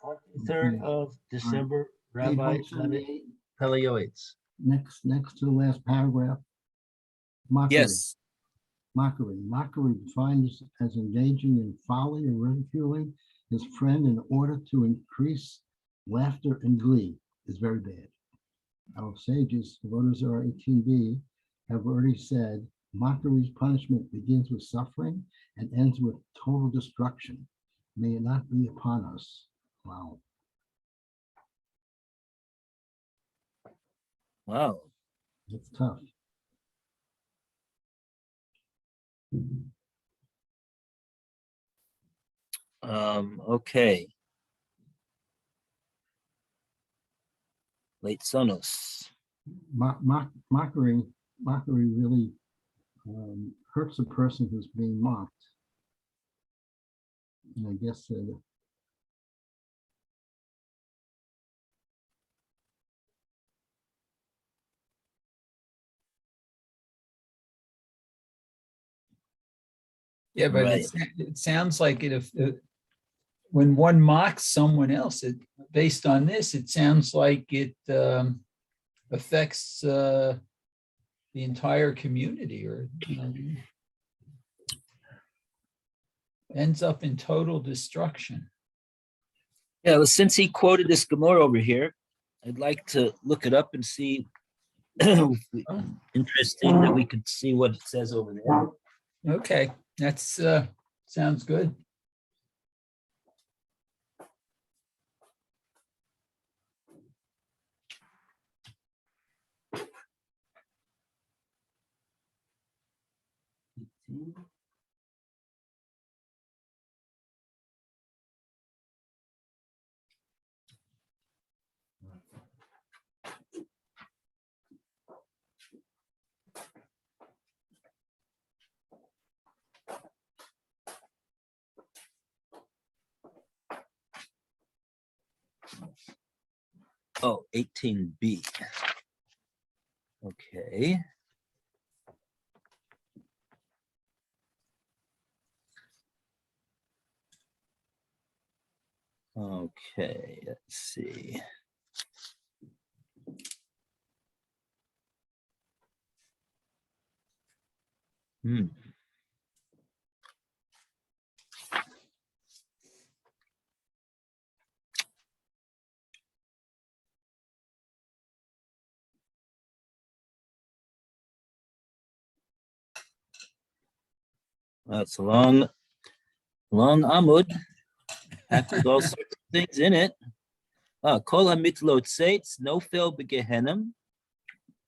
23rd of December, Rabbi Page Levitt, 78, Pele Yoetz. next to the last paragraph. Mockery. Yes. Mockery. Mockery defined as engaging in folly or ridiculing his friend in order to increase laughter and glee is very bad. Our sages, voters are 18b, have already said mockery's punishment begins with suffering and ends with total destruction. May it not be upon us. Wow. Wow. That's tough. Okay. Late Sonos. Mockery really hurts a person who's being mocked. And I guess Yeah, but Right. it sounds like if when one mocks someone else, based on this, it sounds like it affects the entire community, or ends up in total destruction. Yeah, well, since he quoted this Gemara over here, I'd like to look it up and see. Interesting that we could see what it says over there. Okay, that's sounds good. Oh, 18b. Okay. Okay, let's see. Hmm. That's a long Amud. With all sorts of things in it. Kol hamitlot seitz, no fail begehenim.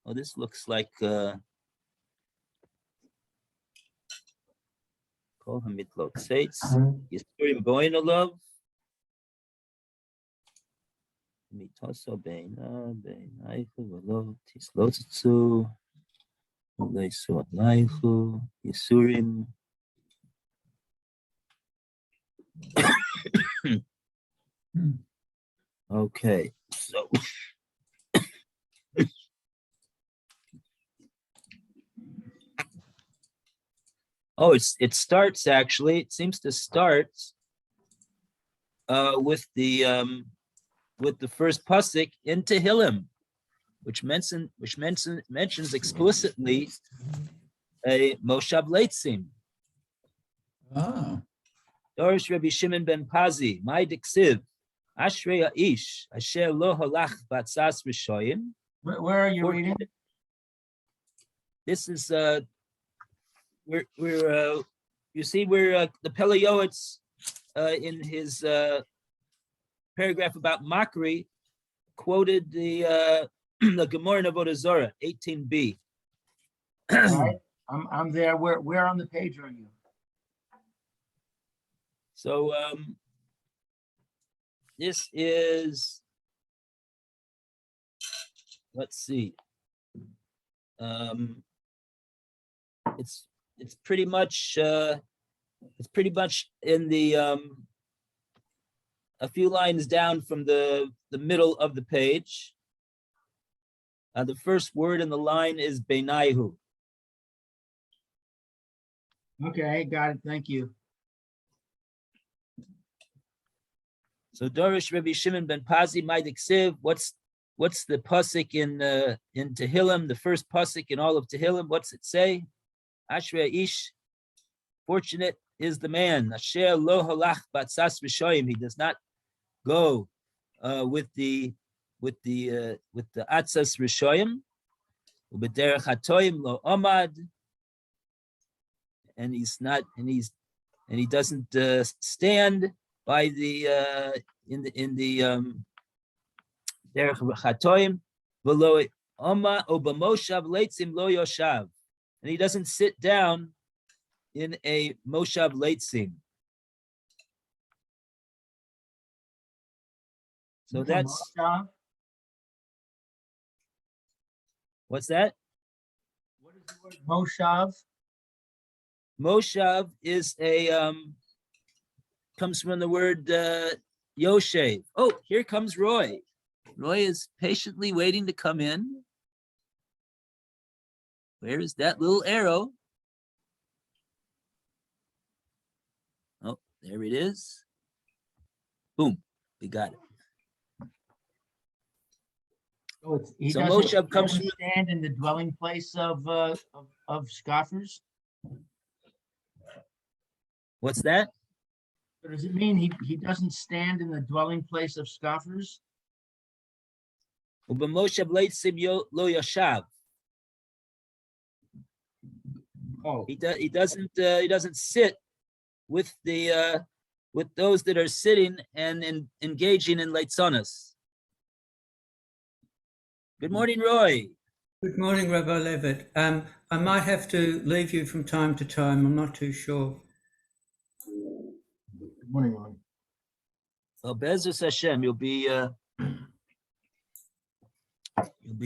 Oh, this looks like Kol hamitlot seitz. Yisurim boinolov. Mitoso beina beinaichu v'lo tislotzu. Leisu alaichu. Yisurim. Okay, so it starts actually. It seems to start with the first pasuk in Tehillim, which mentions explicitly a Moshav Leitzim. Oh, Dorish Rabbi Shimon ben Pazi, my diksiv, Ashrei Ish, Asher lo halach batzas rishoyim. Where are you reading? This is we're you see where the Pele Yoetz in his paragraph about mockery quoted the the Gemara in Avodah Zarah 18b. Right. I'm there. Where on the page are you? So this is, let's see. It's pretty much in the a few lines down from the middle of the page. The first word in the line is Beinaihu. Okay, got it. Thank you. So Dorish Rabbi Shimon ben Pazi Maidik Siv. What's the pasuk in Tehillim? The first pasuk in all of Tehillim. What's it say? Ashrei Ish. Fortunate is the man. Asher lo halach batzas v'shoyim. He does not go with the atzas rishoyim. Ubederech hatoyim lo omad. And he doesn't stand by the in the derech chatoim v'lo oma ubamoshav leitzim lo yoshav, and he doesn't sit down in a moshav leitzim. So that's Moshav? what's that? What is the word Moshav? Moshav is comes from the word Yoshev. Oh, here comes Roy. Roy is patiently waiting to come in. Where is that little arrow? Oh, there it is. Boom, we got it. So he So doesn't Moshav comes from- stand in the dwelling place of scoffers? What's that? So does it mean he doesn't stand in the dwelling place of scoffers? Ubamoshav leitzim lo yashav. Oh, He doesn't sit with those that are sitting and engaging in leitzonos. Good morning, Roy. Good morning, Rabbi Levitt. I might have to leave you from time to time. I'm not too sure. Good morning, Ron. Well, Be'ezus Hashem, you'll be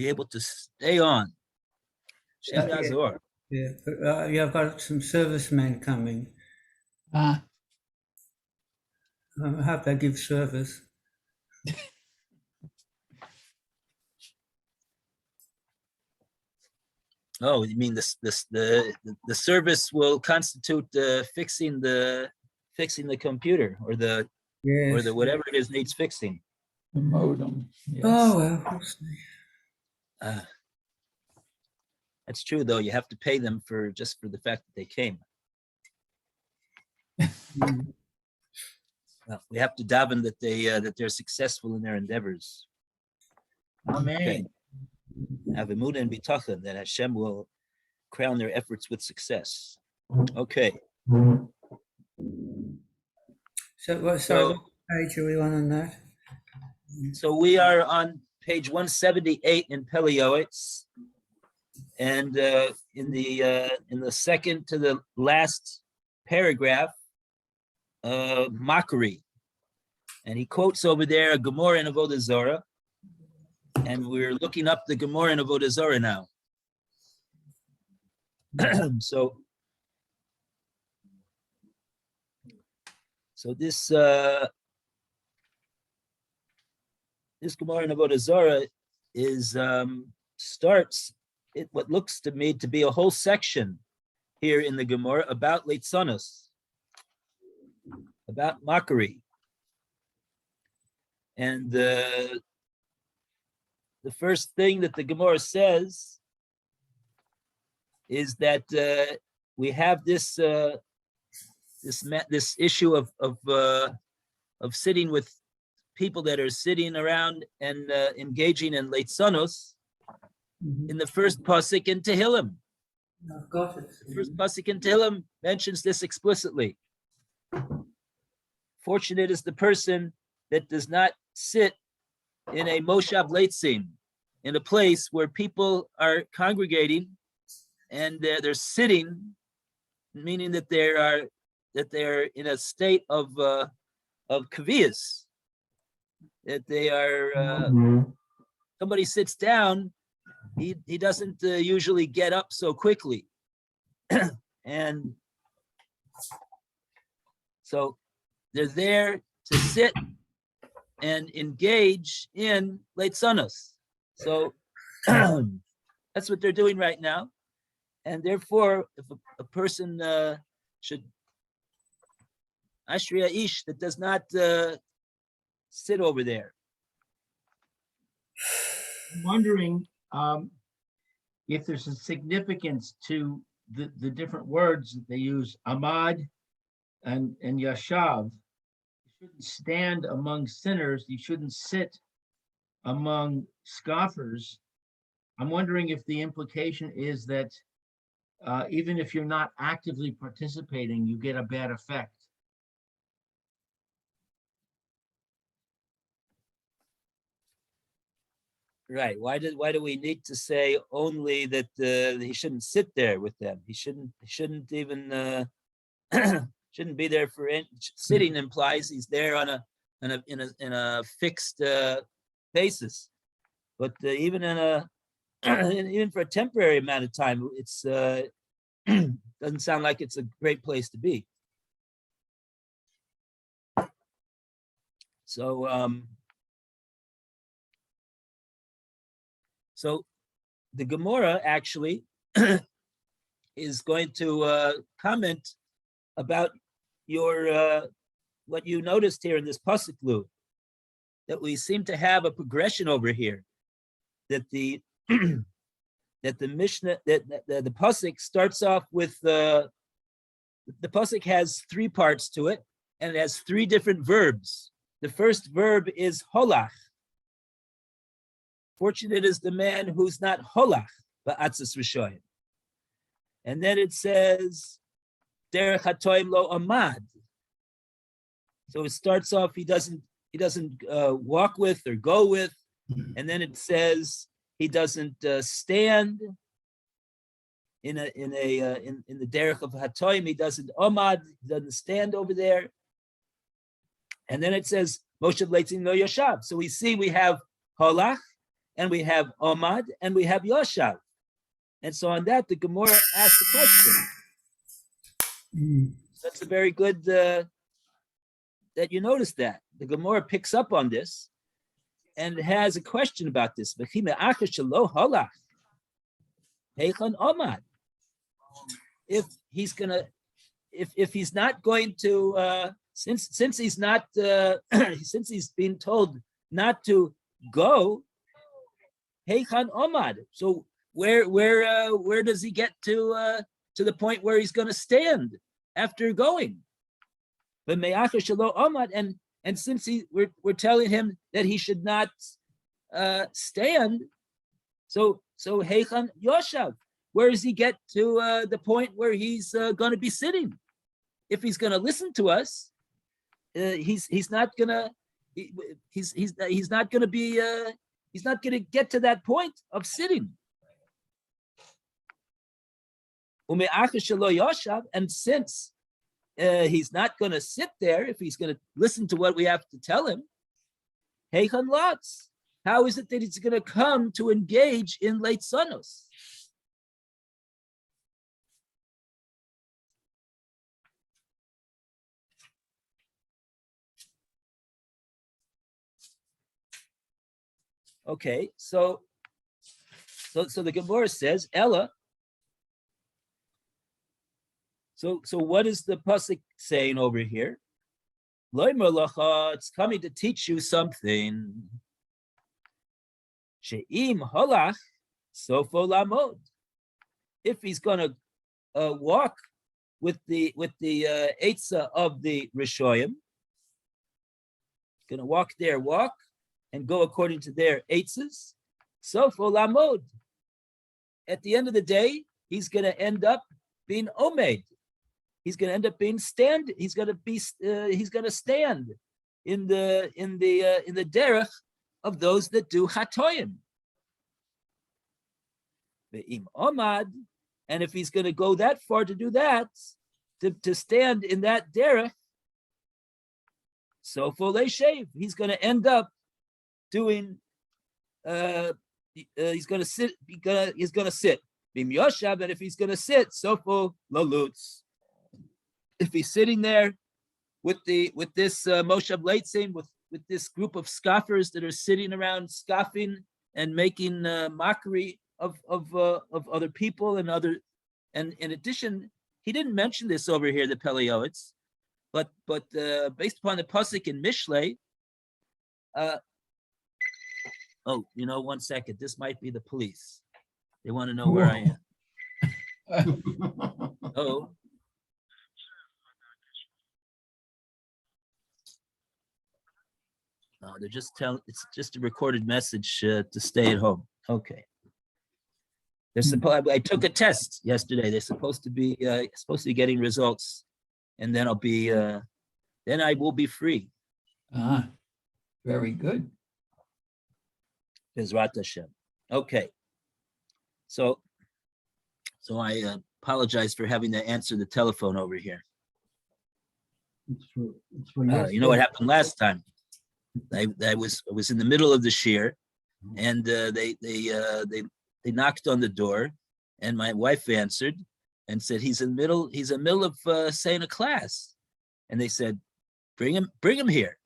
able to stay on. Shem Okay. Yazor. Yeah, but, I've got some servicemen coming. Ah, I hope they give service. Oh, you mean the service will constitute fixing the computer or the Yes. whatever it is needs fixing. the modem. Yes. Oh, well, we'll see. That's true, though. You have to pay them just for the fact that they came. Mm. Well, we have to daven that they're successful in their endeavors. amen. Have emunah and bitachon that Hashem will crown their efforts with success. Okay. So what page are we on that? So we are on page 178 in Pele Yoetz, and in the second to the last paragraph, mockery, and he quotes over there a Gemara in Avodah Zarah, and we're looking up the Gemara in Avodah Zarah now. So this Gemara in Avodah Zarah is starts what looks to me to be a whole section here in the Gemara about leitzonos, about mockery, and the first thing that the Gemara says is that we have this issue of sitting with people that are sitting around and engaging in leitzonos Mhm. in the first pasuk in Tehillim. I've got it. The first pasuk in Tehillim mentions this explicitly. Fortunate is the person that does not sit in a moshav leitzim, in a place where people are congregating and they're sitting, meaning that they're in a state of kaviyas, that they are somebody sits down, he doesn't usually get up so quickly. And so they're there to sit and engage in leitzonos. So that's what they're doing right now. And therefore, if a person should Ashriya Ish that does not sit over there? I'm wondering if there's a significance to the different words that they use, Ahmad and Yashav. You shouldn't stand among sinners. You shouldn't sit among scoffers. I'm wondering if the implication is that even if you're not actively participating, you get a bad effect. Right. Why do we need to say only that he shouldn't sit there with them? He shouldn't even shouldn't be there for sitting implies he's there on in a fixed basis. But even in a even for a temporary amount of time, it's doesn't sound like it's a great place to be. So so the Gemara actually is going to comment about your what you noticed here in this pasuk, Lou, that we seem to have a progression over here, that the that the Mishnah that the pasuk starts off with the pasuk has three parts to it, and it has three different verbs. The first verb is holach. Fortunate is the man who's not holach ba'atzis rishoyim. And then it says derech hatoim lo amad. So it starts off he doesn't walk with or go with, and then it says he doesn't stand in the derech of hatoim. He doesn't amad. He doesn't stand over there. And then it says Moshe Leitzin lo yashav. So we see we have holach, and we have amad, and we have yashav. And so on that, the Gemara asked the question. That's a very good that you noticed that. The Gemara picks up on this and has a question about this. If he's gonna, if he's not going to, since he's not, since he's been told not to go, Heichan Omad. So where does he get to the point where he's going to stand after going? But Me'achar Shelo Omad, and since we're telling him that he should not stand, so Heichan Yoshav. Where does he get to the point where he's going to be sitting? If he's going to listen to us, he's not going to he's not going to be he's not going to get to that point of sitting. And since he's not going to sit there, if he's going to listen to what we have to tell him, Heichan Lots, how is it that he's going to come to engage in late Sonos? Okay, so the Gemara says, Ella. So what is the pasuk saying over here? Loimer lacha, it's coming to teach you something. She'im halach sofo lamod. If he's gonna walk with the eitzah of the Rishoyim, gonna walk their walk and go according to their eitzahs, sofo lamod. At the end of the day, he's gonna end up being omed. He's going to end up being stand. He's going to be. He's going to stand in the derech of those that do chatoyim. Ve'im omad, and if he's going to go that far to do that, to stand in that derech, so for leishev, he's going to end up doing. He's going to sit. He's going to sit. Bim yoshav, and if he's going to sit, so for lalutz. If he's sitting there with this Moshe Leitzin, with this group of scoffers that are sitting around scoffing and making mockery of other people and in addition, he didn't mention this over here, the Pele Yoetz, but based upon the pasuk in Mishlei, Oh, one second. This might be the police. They want to know where I am. Oh. No, they're just it's just a recorded message to stay at home. Okay. I took a test yesterday. They're supposed to be getting results, and then then I will be free. Ah, very good. Bezrat Hashem. Okay. So I apologize for having to answer the telephone over here. It's for your You know what sake. happened last time? I was in the middle of the shiur, and they knocked on the door, and my wife answered and said he's in the middle of saying a class, and they said, bring him here.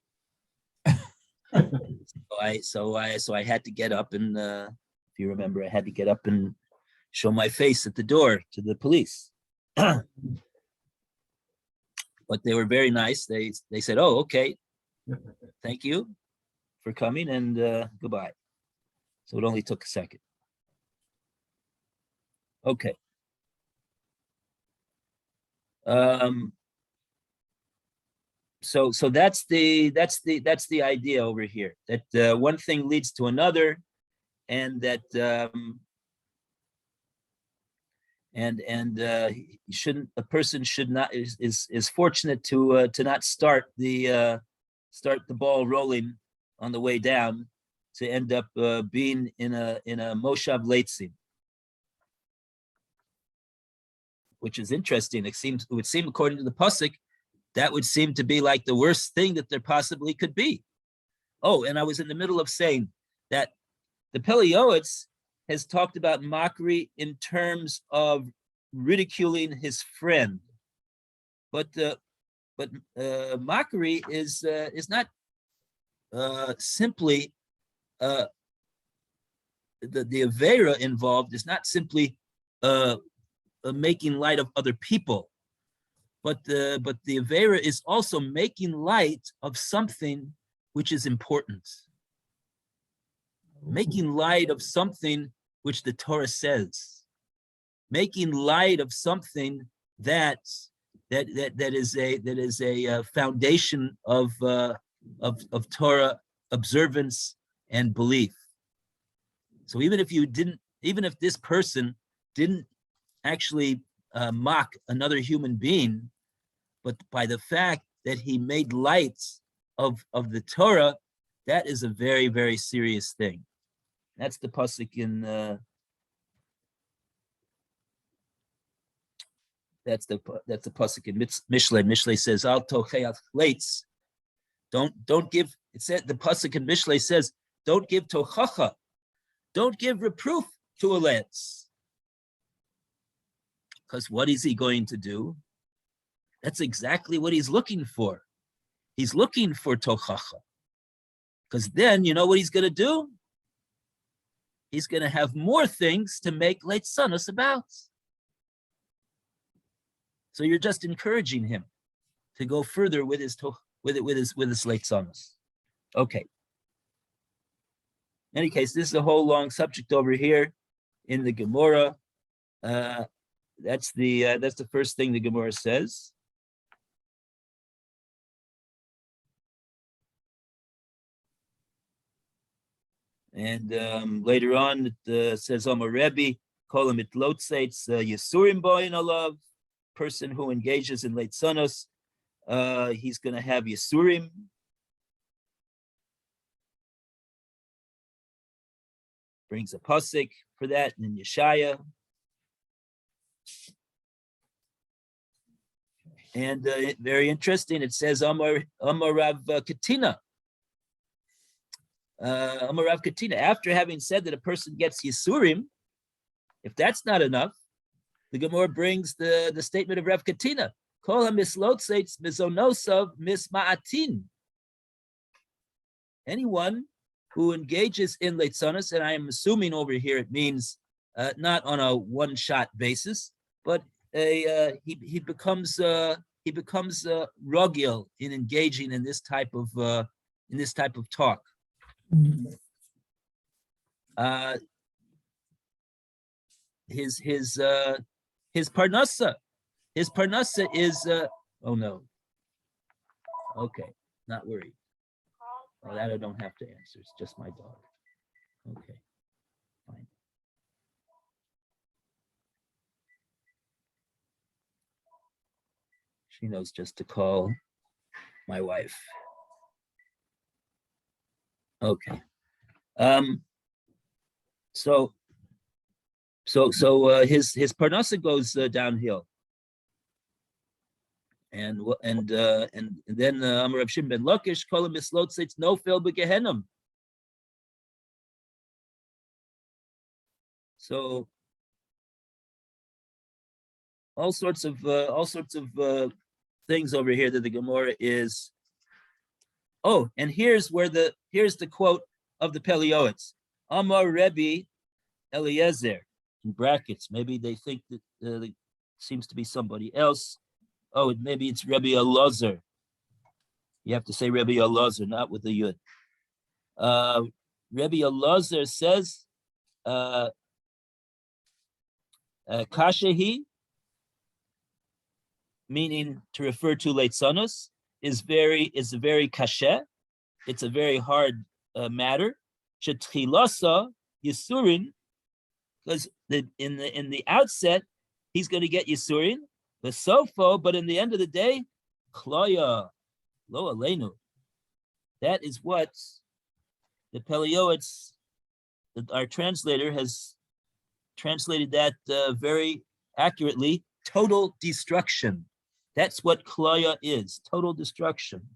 So I had to get up and if you remember, I had to get up and show my face at the door to the police. But they were very nice. They said, "Oh, okay, thank you for coming, and goodbye." So it only took a second. Okay. So that's the idea over here. That one thing leads to another, and that a person should not is fortunate to not start the ball rolling on the way down, to end up being in a moshav leitzim, which is interesting. It would seem according to the pasuk, that would seem to be like the worst thing that there possibly could be. Oh, and I was in the middle of saying that the Pele Yoetz has talked about mockery in terms of ridiculing his friend, but mockery is not simply the avera involved is not simply making light of other people, but the avera is also making light of something which is important, making light of something which the Torah says, making light of something that is a foundation of Torah observance and belief. So even if this person didn't actually mock another human being, but by the fact that he made light of the Torah, that is a very, very serious thing. That's the pasuk in that's the pasuk in Mishlei. Mishlei says, "Al tocheach leitz." Don't give. It said the pasuk in Mishlei says, "Don't give tochacha." Don't give reproof to a letz. Because what is he going to do? That's exactly what he's looking for. He's looking for tochacha. Because then, you know what he's going to do? He's going to have more things to make leitzanos about. So you're just encouraging him to go further with his leitzanos. Okay. In any case, this is a whole long subject over here in the Gemara. That's the first thing the Gemara says. And later on, it says, Omer Rebbe, call him it lotzeitz yisurim boyin alav, person who engages in leitzanos, he's going to have yisurim. Brings a pasuk for that in Yeshaya. And very interesting, it says, Amar Rav Katina. Amar Rav Katina, after having said that a person gets Yisurim, if that's not enough, the Gemara brings the statement of Rav Katina. Kol ha-mislotzeitz mizonosav misma'atin. Anyone who engages in leitzanos, and I am assuming over here it means not on a one-shot basis, but he becomes rogil in engaging in this type of talk. His parnasa is oh no. Okay, not worried. Oh, that I don't have to answer. It's just my dog. Okay, fine. She knows just to call my wife. Okay. So his parnasa goes downhill. And then Amar Rav Shimon ben Lakish kol mislot says no fail begehenim. So all sorts of things over here that the Gemara is. Oh, and here's the quote of the Pele Yoetz. Amar Rebbe Eliezer, in brackets. Maybe they think that it seems to be somebody else. Oh, maybe it's Rebbe Elazar. You have to say Rebbe Elazar, not with the yud. Rebbe Elazar says, Kashehi, meaning to refer to Leitzanos, is very kashe. It's a very hard matter. Shetchilasa Yisurin, because in the outset he's going to get Yisurin, the sofo, but in the end of the day, kloya lo aleinu. That is what the Pele Yoetz, our translator, has translated that very accurately. Total destruction. That's what kloya is. Total destruction.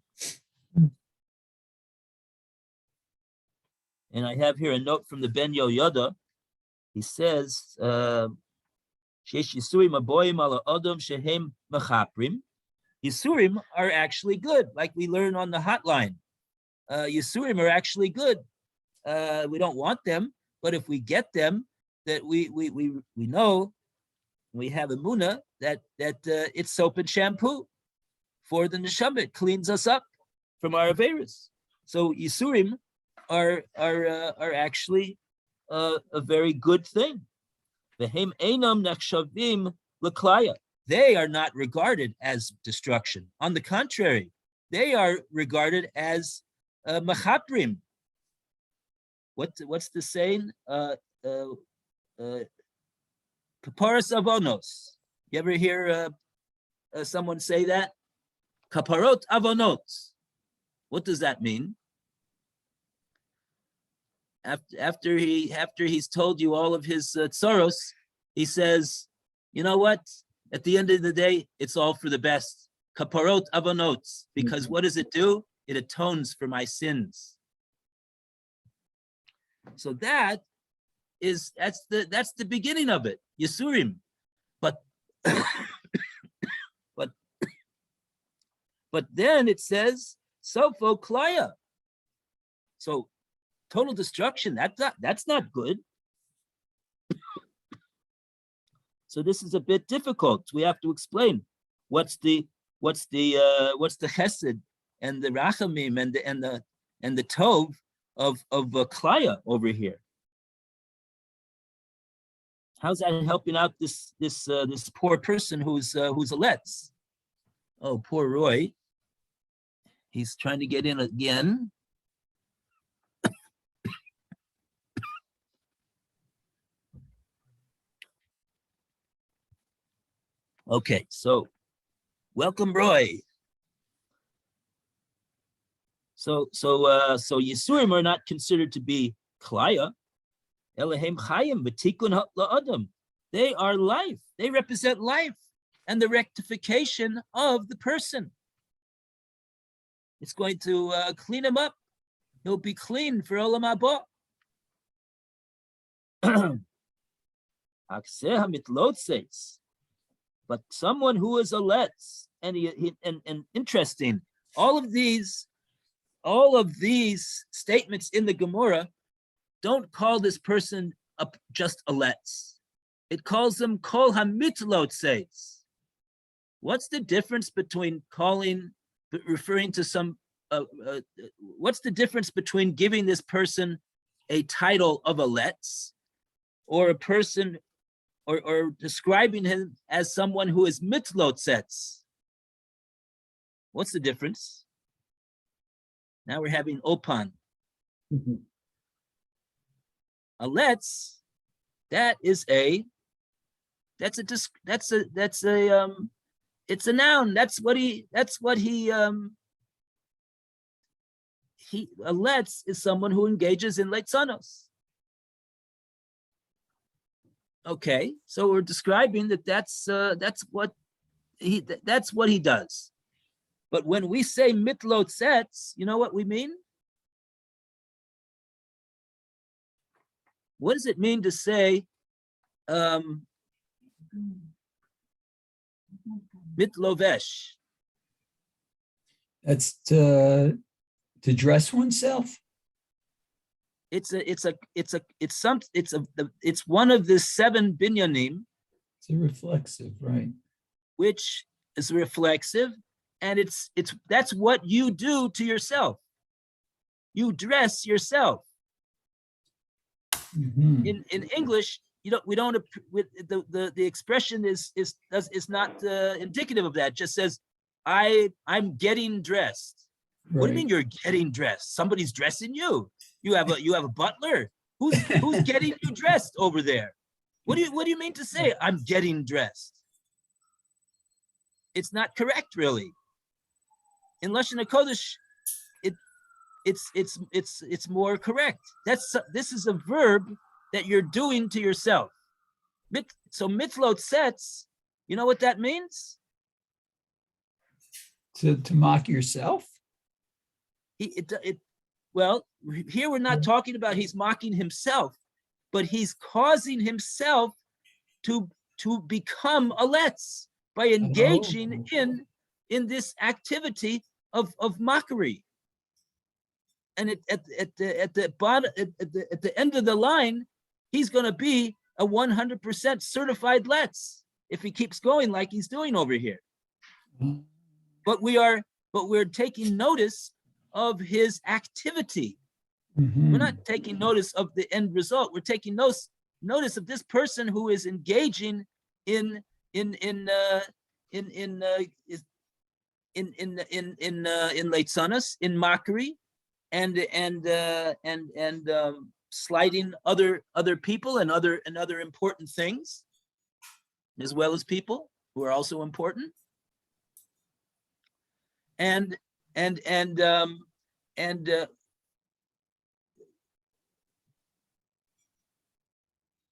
And I have here a note from the Ben Yoyada. He says, Yisurim are actually good, like we learn on the hotline. Yisurim are actually good. We don't want them, but if we get them, that we know, we have emunah that it's soap and shampoo for the neshama. It cleans us up from our averos. So Yisurim are actually a very good thing. V'hem einam nachshavim l'klaya. They are not regarded as destruction. On the contrary, they are regarded as machaprim. What's the saying? Kaparas avonos. You ever hear someone say that? Kaparot avonot. What does that mean? After he's told you all of his tzoros, he says, you know what? At the end of the day, it's all for the best. Kaparot avonot. Because what does it do? It atones for my sins. So that's the beginning of it. Yisurim. But then it says sofo klaya. So total destruction, that's not good. So this is a bit difficult. We have to explain what's the chesed and the rachamim and the tov of klaya over here. How's that helping out this poor person who's a letz? Oh, poor Roy. He's trying to get in again. Okay, so welcome, Roy. So Yisurim are not considered to be klaya. Eloheim chayim v'tikun la'adam. They are life. They represent life and the rectification of the person. It's going to clean him up. He'll be clean for olam haba. But someone who is a letz, and interesting, all of these statements in the Gemara don't call this person just a letz. It calls them kol hamitlotzeis. What's the difference between referring to some what's the difference between giving this person a title of a let's, or a person, or describing him as someone who is mitlotzetz? What's the difference? Now we're having opan. A let's, it's a noun. A let's is someone who engages in leitzanos. Okay, so we're describing that's what he does. But when we say mitlotzetz, you know what we mean? What does it mean to say mitlovesh? That's to dress oneself. It's one of the 7 binyanim. It's a reflexive, right? Which is reflexive, and that's what you do to yourself. You dress yourself. Mhm. In English, the expression is not indicative of that. It just says I'm getting dressed. Right. What do you mean you're getting dressed? Somebody's dressing you. You have a butler. Who's getting you dressed over there? What do you mean to say I'm getting dressed? It's not correct, really. In Lashon HaKodesh, it's more correct. This is a verb that you're doing to yourself. So mitzlot sets, you know what that means? To mock yourself. Well, here we're not talking about he's mocking himself, but he's causing himself to become a let's by engaging in this activity of mockery. And at the bottom, at the end of the line, he's going to be a 100% certified let's if he keeps going like he's doing over here. But we're taking notice of his activity. Mhm. We're not taking notice of the end result. We're taking notice of this person who is engaging in leitzanos, in mockery, and slighting other people and other important things, as well as people who are also important. And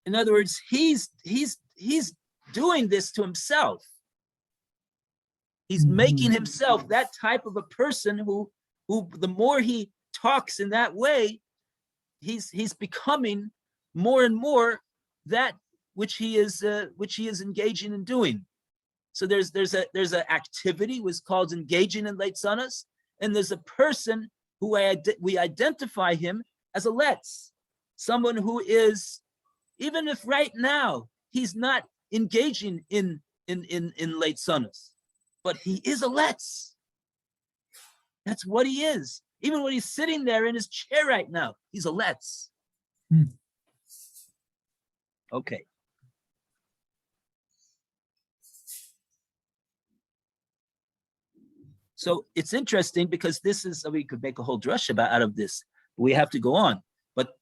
in other words, he's doing this to himself. He's making himself that type of a person who the more he talks in that way, he's becoming more and more that which he is engaging in doing. So there's an activity was called engaging in leitzanos, and there's a person who we identify him as a let's, someone who is, even if right now he's not engaging in leitzanos, but he is a let's. That's what he is. Even when he's sitting there in his chair right now, he's a let's. Okay. So it's interesting because this is, we could make a whole drush out of this. We have to go on. But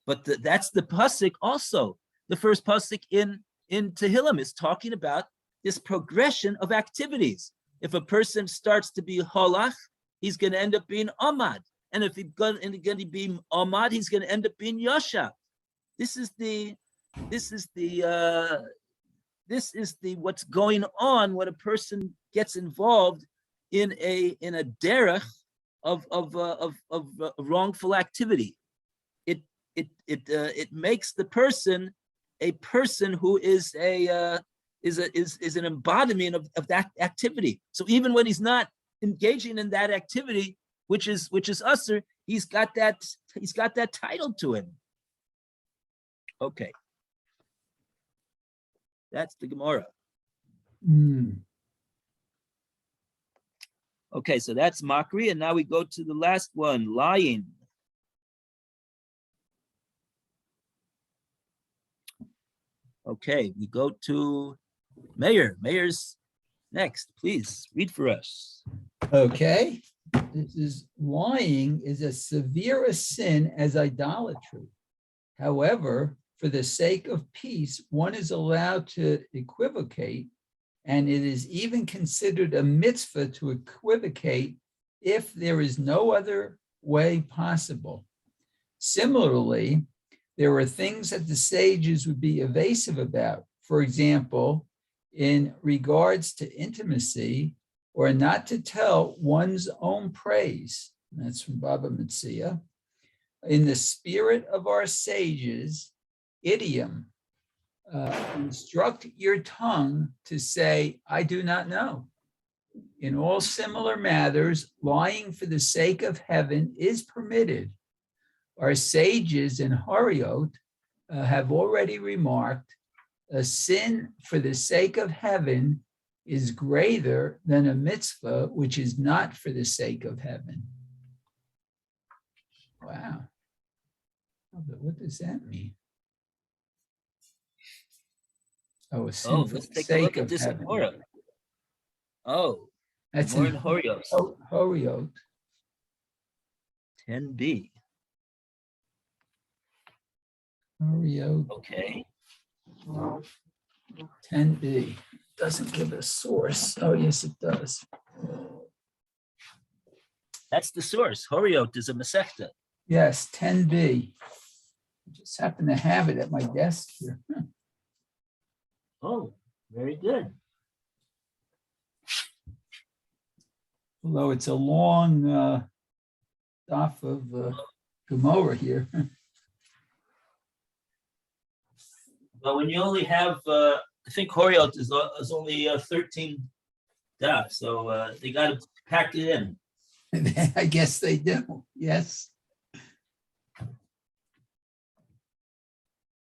that's the pasuk also. The first pasuk in Tehillim is talking about this progression of activities. If a person starts to be holach, he's going to end up being amad. And if he's going to be amad, he's going to end up being yashav. This is the what's going on when a person gets involved in a derech of wrongful activity. It makes the person a person who is an embodiment of that activity. So even when he's not engaging in that activity, which is usher, he's got that title to him. Okay, that's the Gemara. Okay, so that's mockery, and now we go to the last one, lying. Okay, we go to Mayor. Mayor's next. Please read for us. Okay, this is lying is as severe a sin as idolatry. However, for the sake of peace, one is allowed to equivocate, and it is even considered a mitzvah to equivocate if there is no other way possible. Similarly, there are things that the sages would be evasive about. For example, in regards to intimacy, or not to tell one's own praise. That's from Baba Metzia. In the spirit of our sages, idiom, instruct your tongue to say, I do not know. In all similar matters, lying for the sake of heaven is permitted. Our sages in Horiot have already remarked, a sin for the sake of heaven is greater than a mitzvah which is not for the sake of heaven. Wow. But what does that mean? Oh, a sin Oh, for let's the take a look sake at of this in heaven. Torah. Oh, That's more in in Horios, Horiot. 10b. Horiot Okay. 10b. Doesn't give a source. Oh, yes, it does. That's the source. Horiot is a Masechta. Yes, 10b. I just happen to have it at my desk here. Oh, very good. Although it's a long stuff of Gemara here. But when you only have, I think Horiot is only 13 daf, so they got to pack it in. I guess they do. Yes.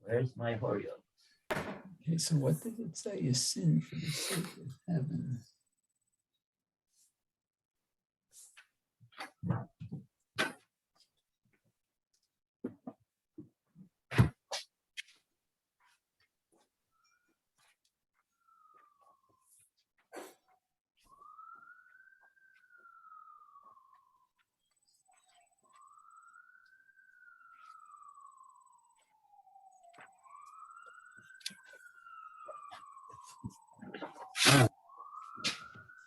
Where's my Horiot? Okay, so what did it say is sin for the sake of heaven?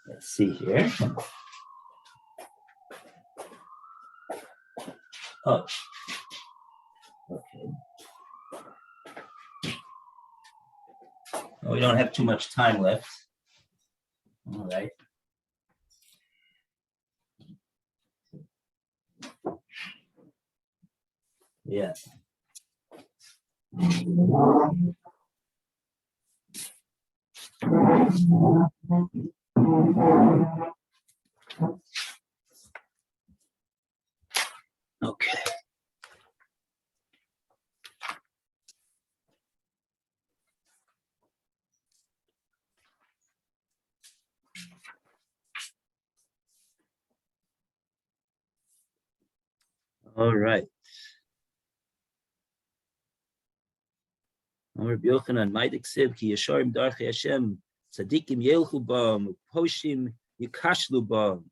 Let's see here. Oh, okay. Well, we don't have too much time left. All right. Yeah. Okay. All right. Rabbi Yochanan, Maidik Siv, Ki Yesharim Darchei Hashem, Tzadikim Yelchu Bam, Poshim Yikashlu Bam.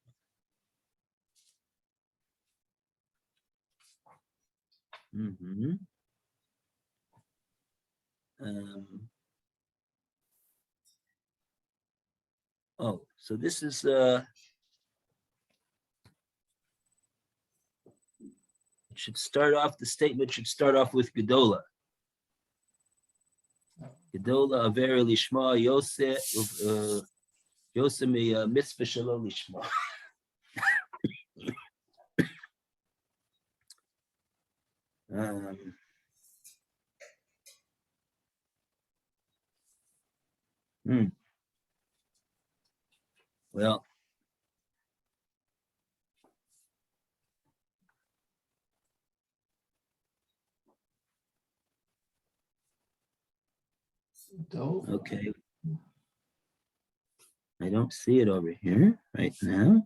Oh, so this is it should start off, the statement should start off with Gedola. Gedola Aver Lishma Yosef Yosef mi mitzvah shalom lishma. Well, okay. I don't see it over here right now.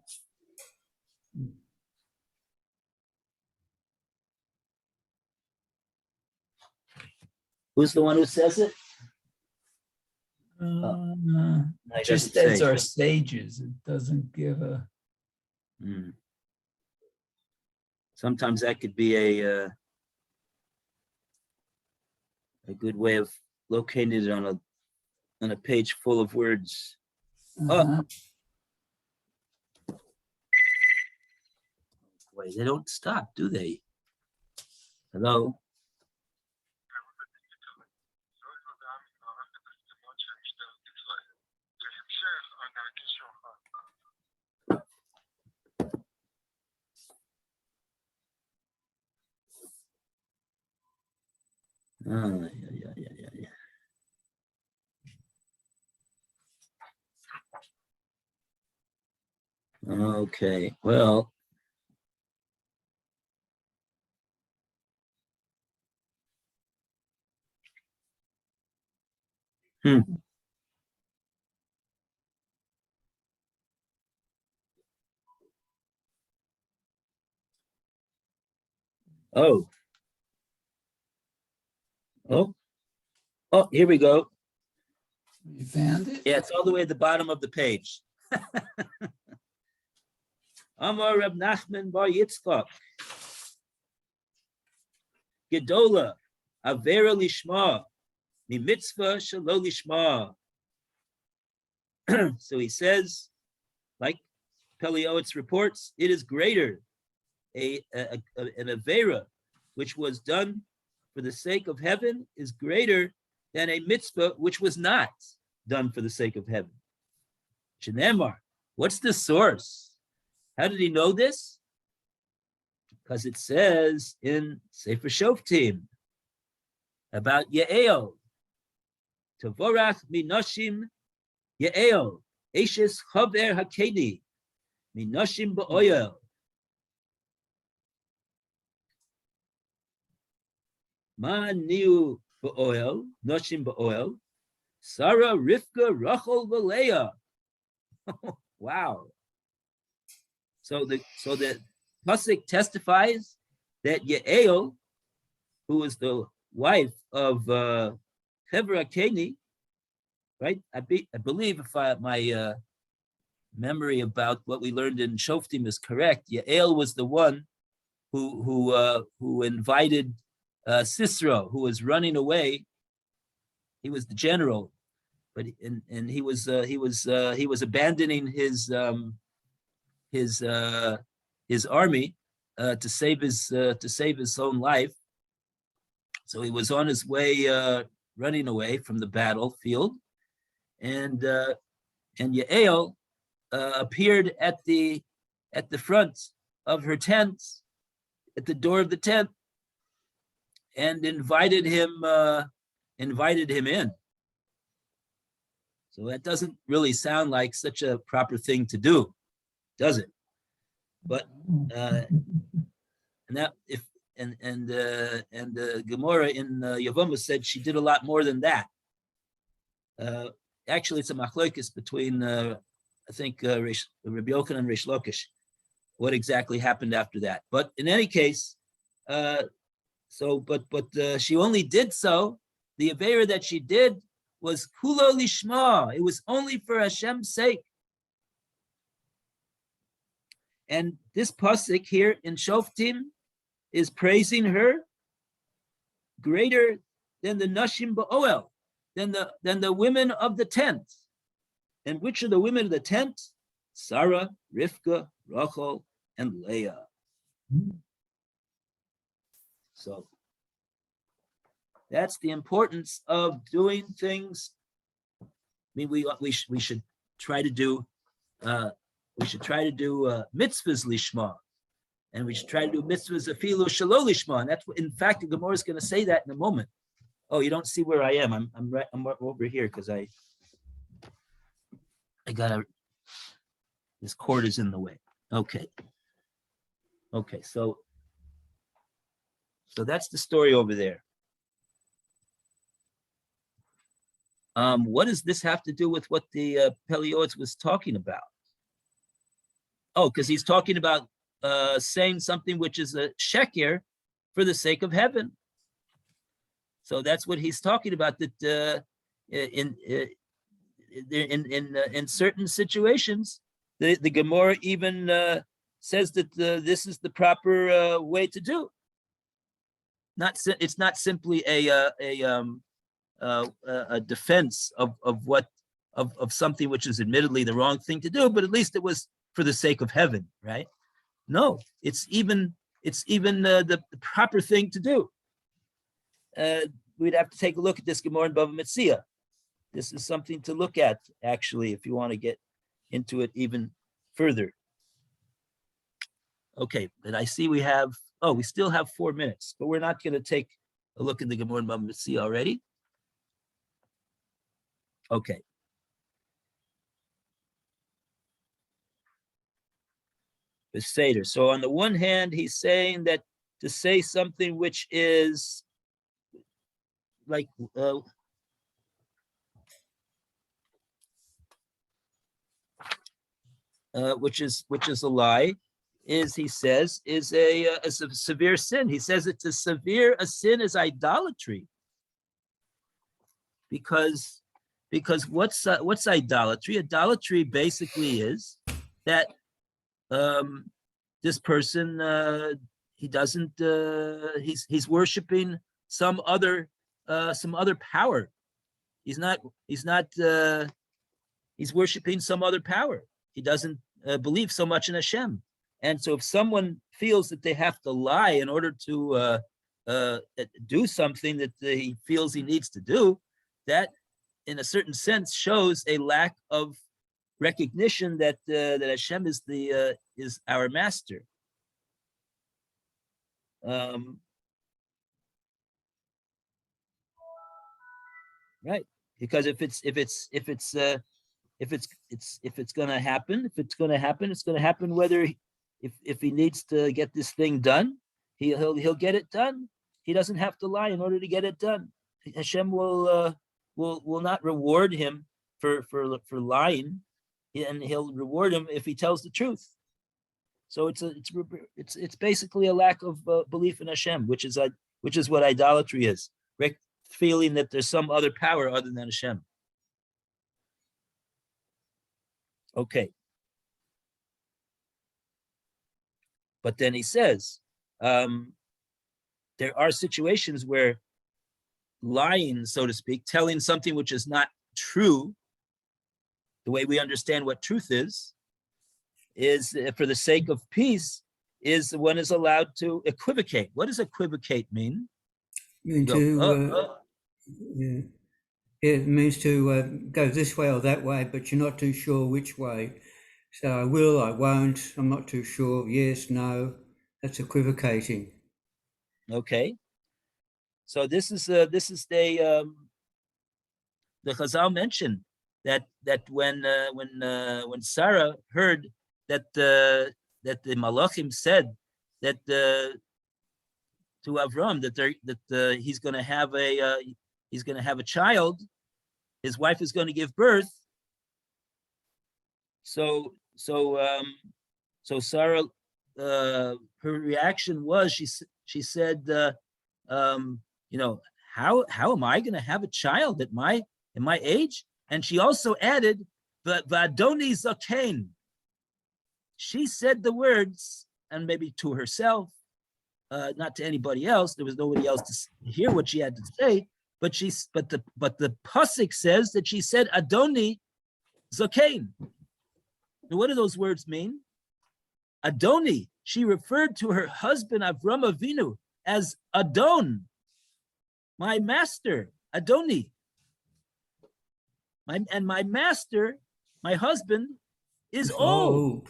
Who's the one who says it? Uh, No, it just doesn't as say. our stages, it doesn't give a. Mm. Sometimes that could be a good way of locating it on a page full of words. Uh-huh. Boy, they don't stop, do they? Hello? Yeah. Okay, well. Oh, oh, here we go. You found it? Yeah, it's all the way at the bottom of the page. Amar Reb Nachman bar Yitzchak. Gedola, Avera Lishma, Mi Mitzvah Shelo Lishma. So he says, like Pele Yoetz reports, it is greater, an Avera, which was done for the sake of heaven, is greater than a mitzvah which was not done for the sake of heaven. Shenemar, what's the source? How did he know this? Because it says in Sefer Shoftim about Yael, Tavorach minashim Yael, Eshes chaver hakeni, minashim ba'oyel. Ma niu ba'oyel, nashim ba'oyel, Sarah, Rivka, Rachel, Leah. Wow. So the pasuk testifies that Yael, who was the wife of Chevra Keni, right? I believe if my memory about what we learned in Shoftim is correct, Yael was the one who invited Sisera, who was running away. He was the general, but he was abandoning his army to save his own life. So he was on his way, running away from the battlefield, and Yael appeared at the front of her tent, at the door of the tent, and invited him in. So that doesn't really sound like such a proper thing to do, does it? But and that if and Gemara in Yavama said she did a lot more than that. Actually, it's a machlokes between I think Rabbi Yochanan and Reish Lakish. What exactly happened after that? But in any case, she only did so. The avera that she did was kulo lishma. It was only for Hashem's sake. And this pasuk here in Shoftim is praising her greater than the nashim ba'oel, than the women of the tent. And which are the women of the tent? Sarah, Rivka, Rachel, and Leah. So that's the importance of doing things. I mean, we should try to do mitzvahs lishma, and we should try to do mitzvahs afilu shelo lishma. And that's what, in fact, the Gemara is going to say that in a moment. Oh, you don't see where I am? I'm over here because I got this cord is in the way. Okay. So that's the story over there. What does this have to do with what the Pele Yoetz was talking about? Oh, because he's talking about saying something which is a sheker for the sake of heaven. So that's what he's talking about. That in certain situations, the Gemara even says that this is the proper way to do. It's not simply a defense of something which is admittedly the wrong thing to do, but at least it was for the sake of heaven, right? No, it's even the proper thing to do. We'd have to take a look at this Gemara in Bava Metzia. This is something to look at, actually, if you want to get into it even further. Okay, and I see we still have 4 minutes, but we're not going to take a look at the Gemara in Bava Metzia already. Okay. The Seder. So on the one hand, he's saying that to say something which is like which is a lie, he says is a severe sin. He says it's as severe a sin as idolatry. Because what's idolatry? Idolatry basically is that this person he's worshiping some other power. He's worshiping some other power. He doesn't believe so much in Hashem. And so if someone feels that they have to lie in order to do something that he feels he needs to do, that in a certain sense shows a lack of recognition that Hashem is our master. Right, because if it's going to happen, it's going to happen whether if he needs to get this thing done, he'll get it done. He doesn't have to lie in order to get it done. Hashem will not reward him for lying, and he'll reward him if he tells the truth. So it's basically a lack of belief in Hashem, which is what idolatry is. Feeling that there's some other power other than Hashem. Okay. But then he says, there are situations where lying, so to speak, telling something which is not true, the way we understand what truth is for the sake of peace, is one is allowed to equivocate. What does equivocate mean? Yeah. It means to go this way or that way, but you're not too sure which way. So I will, I won't, I'm not too sure, yes, no, that's equivocating. Okay. So this is the Chazal mentioned that when Sarah heard that the Malachim said that to Avram that he's going to have a child, his wife is going to give birth. So Sarah, her reaction was she said, how am I going to have a child at my age? And she also added, "V'adoni zakein." She said the words, and maybe to herself, not to anybody else. There was nobody else to hear what she had to say. But the pasuk says that she said Adoni zakein. Now, what do those words mean? Adoni. She referred to her husband Avram Avinu as Adon, my master, Adoni. My master, my husband, is old.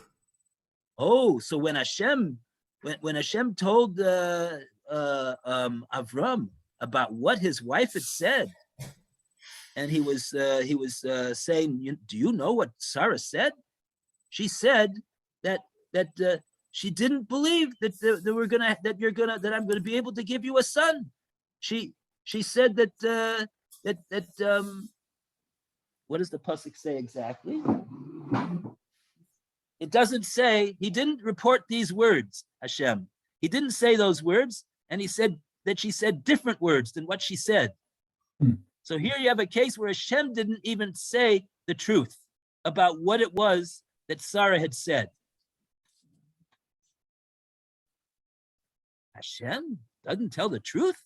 Oh, so when Hashem told Avram about what his wife had said, and he was saying, "Do you know what Sarah said?" She said that she didn't believe that I'm gonna be able to give you a son. She said that what does the pasuk say exactly? It doesn't say, he didn't report these words, Hashem. He didn't say those words, and he said that she said different words than what she said. So here you have a case where Hashem didn't even say the truth about what it was that Sarah had said. Hashem doesn't tell the truth?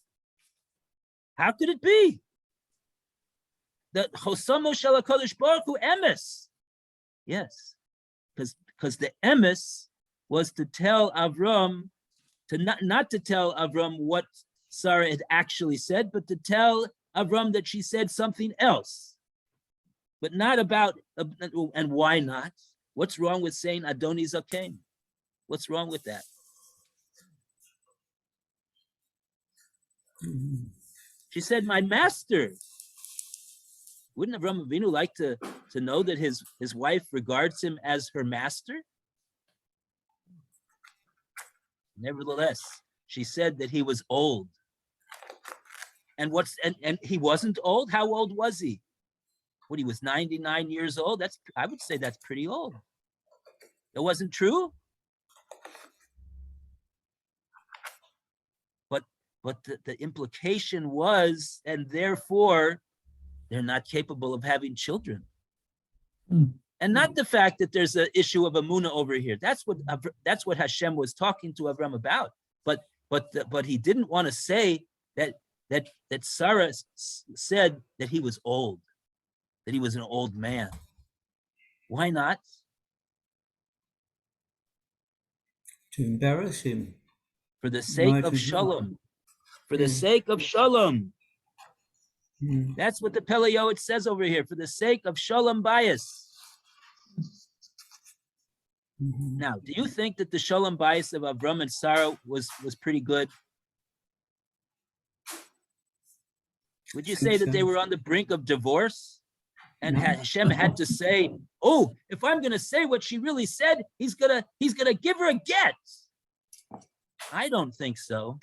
How could it be? The Chosamo Shel HaKadosh Baruch Hu emes. Yes, because the emes was to tell Avram, to not to tell Avram what Sarah had actually said, but to tell Avram that she said something else, but not about, and why not? What's wrong with saying Adoni Zaken? What's wrong with that? She said, my master. Wouldn't Avram Avinu like to know that his wife regards him as her master? Nevertheless, she said that he was old. And he wasn't old? How old was he? What, he was 99 years old? I would say that's pretty old. That wasn't true? But the implication was, and therefore, they're not capable of having children. And not the fact that there's an issue of Amunah over here. That's what Hashem was talking to Avram about. But he didn't want to say that Sarah said that he was old, that he was an old man. Why not? To embarrass him. For the sake of Shalom. For the sake of Shalom. That's what the Pele Yoetz says over here. For the sake of Shalom bias. Now, do you think that the Shalom bias of Avram and Sarah was pretty good? Would you say that they were on the brink of divorce? And Hashem had to say, oh, if I'm going to say what she really said, he's gonna give her a get. I don't think so.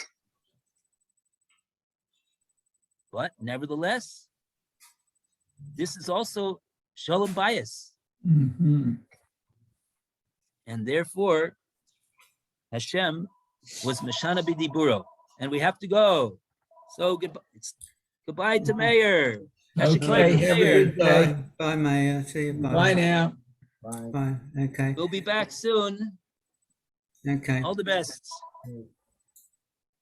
But nevertheless, this is also Shalom bias. And therefore, Hashem was Meshana B'Diburo. And we have to go. So goodbye to Mayor. Okay, have a good day. Bye, bye, Mayor. See you. Bye. Bye now. Bye. Bye. Okay. We'll be back soon. Okay. All the best.